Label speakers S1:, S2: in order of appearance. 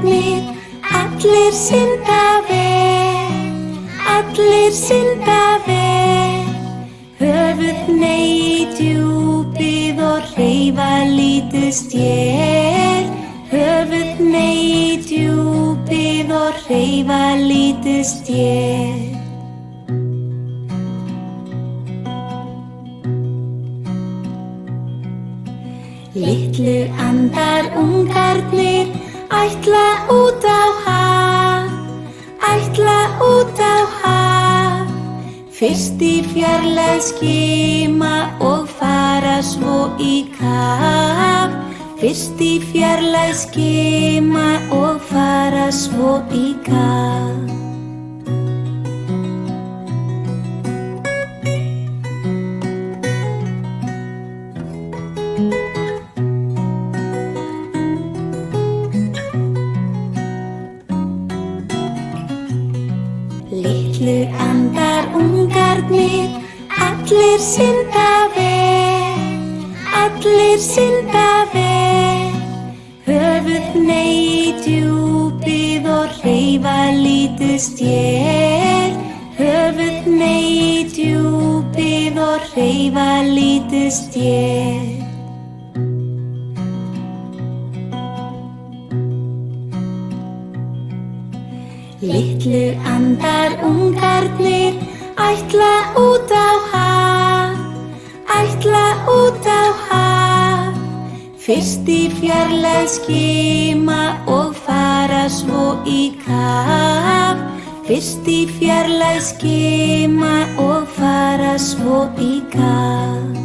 S1: ungarnir, allir synda vel, allir synda vel. Höfuð hneig í djúpið og hreyfa lítið stér. Höfuð hneig í djúpið og hreyfa lítið stér. Litlu andar ungarnir, ætla út á haf, ætla út á haf. Fyrst í fjarlæg skima og fara svo í kaf. Fyrst í fjarlæg skima og fara svo í kaf. Litlu andar ungarnir, allir synda vel, allir synda vel. Höfuð hneig í djúpið og hreyfa lítið stér. Höfuð hneig í djúpið og hreyfa lítið stér. Litlu andar ungarnir, ætla út á haf, ætla út á haf. Fyrst í fjarlæg skima og fara svo í kaf. Fyrst í fjarlæg skima og fara svo í kaf.